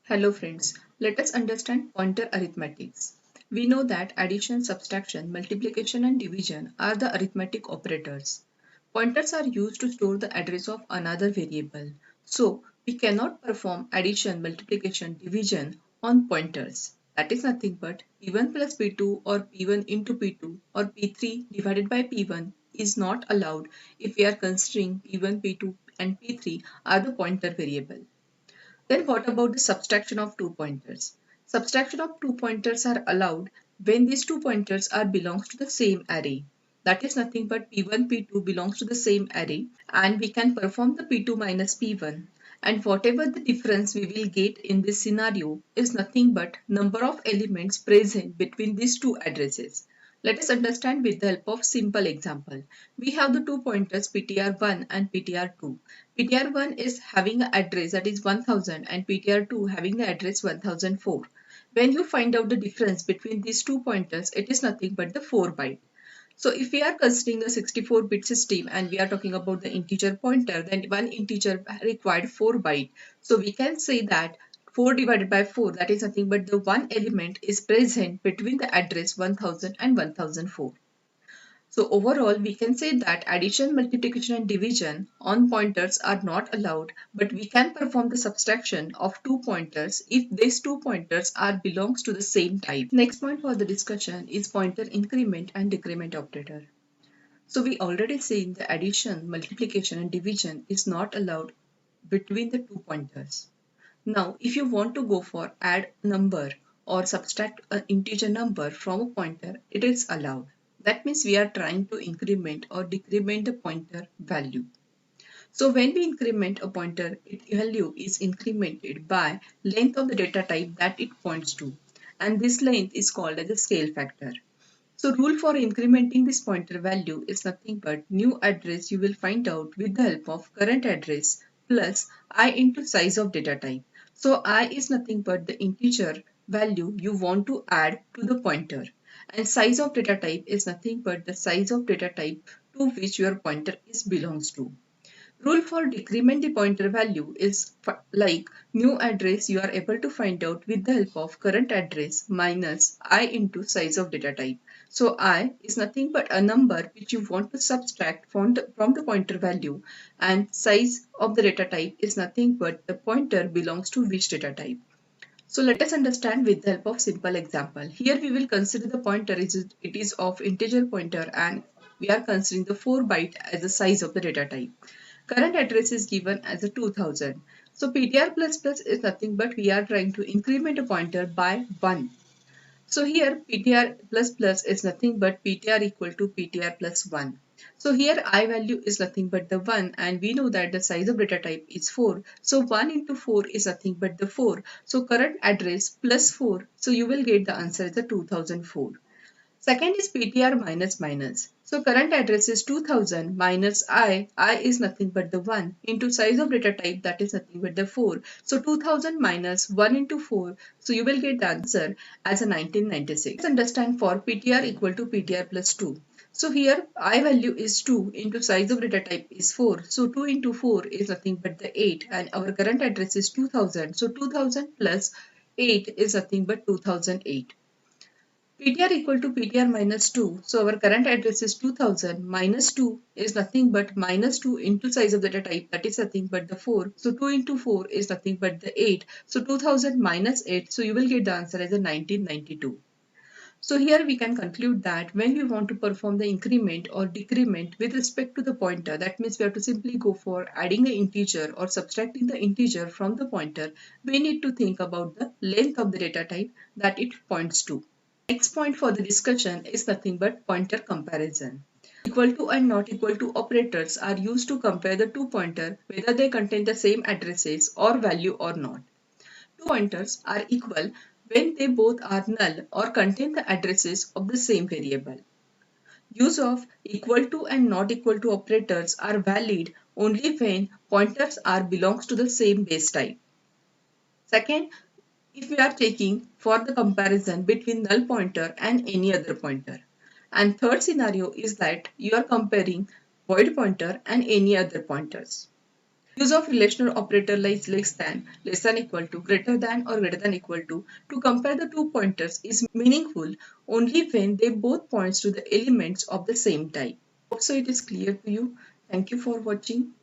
Hello friends, let us understand pointer arithmetics. We know that addition, subtraction, multiplication and division are the arithmetic operators. Pointers are used to store the address of another variable. So we cannot perform addition, multiplication, division on pointers. That is nothing but P1 plus P2 or P1 into P2 or P3 divided by P1 is not allowed if we are considering P1, P2 and P3 are the pointer variable. Then what about the subtraction of two pointers? Subtraction of two pointers are allowed when these two pointers are belongs to the same array. That is nothing but P1, P2 belongs to the same array and we can perform the P2 minus P1. And whatever the difference we will get in this scenario is nothing but number of elements present between these two addresses. Let us understand with the help of simple example. We have the two pointers PTR1 and PTR2. PTR1 is having an address that is 1000 and PTR2 having the address 1004. When you find out the difference between these two pointers, it is nothing but the 4 byte. So if we are considering a 64-bit system and we are talking about the integer pointer, then one integer required 4 byte. So we can say that 4 divided by 4, that is nothing but the one element is present between the address 1000 and 1004. So overall, we can say that addition, multiplication and division on pointers are not allowed, but we can perform the subtraction of two pointers if these two pointers are belongs to the same type. Next point for the discussion is pointer increment and decrement operator. So we already seen the addition, multiplication and division is not allowed between the two pointers. Now, if you want to go for add number or subtract an integer number from a pointer, it is allowed. That means we are trying to increment or decrement the pointer value. So when we increment a pointer, its value is incremented by length of the data type that it points to. And this length is called as a scale factor. So rule for incrementing this pointer value is nothing but new address you will find out with the help of current address plus I into size of data type. So I is nothing but the integer value you want to add to the pointer and size of data type is nothing but the size of data type to which your pointer is belongs to. Rule for decrement the pointer value is like new address you are able to find out with the help of current address minus I into size of data type. So I is nothing but a number which you want to subtract from the pointer value and size of the data type is nothing but the pointer belongs to which data type. So let us understand with the help of simple example. Here we will consider the pointer it is of integer pointer and we are considering the 4 byte as the size of the data type. Current address is given as a 2000. So PTR++ is nothing but we are trying to increment a pointer by 1. So here PTR++ is nothing but PTR equal to PTR plus 1. So here I value is nothing but the 1 and we know that the size of data type is 4. So 1 into 4 is nothing but the 4. So current address plus 4. So you will get the answer as the 2004. Second is PTR minus minus. So current address is 2000 minus I is nothing but the 1 into size of data type that is nothing but the 4. So 2000 minus 1 into 4. So you will get the answer as a 1996. Let's understand for PTR equal to PTR plus 2. So here I value is 2 into size of data type is 4. So 2 into 4 is nothing but the 8 and our current address is 2000. So 2000 plus 8 is nothing but 2008. PTR equal to PTR minus 2. So our current address is 2000 minus 2 is nothing but minus 2 into size of the data type that is nothing but the 4. So 2 into 4 is nothing but the 8. So 2000 minus 8. So you will get the answer as a 1992. So here we can conclude that when we want to perform the increment or decrement with respect to the pointer, that means we have to simply go for adding an integer or subtracting the integer from the pointer, we need to think about the length of the data type that it points to. Next point for the discussion is nothing but pointer comparison. Equal to and not equal to operators are used to compare the two pointers whether they contain the same addresses or value or not. Two pointers are equal when they both are null or contain the addresses of the same variable. Use of equal to and not equal to operators are valid only when pointers are belongs to the same base type. Second, if we are taking for the comparison between null pointer and any other pointer. And third scenario is that you are comparing void pointer and any other pointers. Use of relational operator like less than equal to, greater than or greater than equal to compare the two pointers is meaningful only when they both points to the elements of the same type. Hope so it is clear to you. Thank you for watching.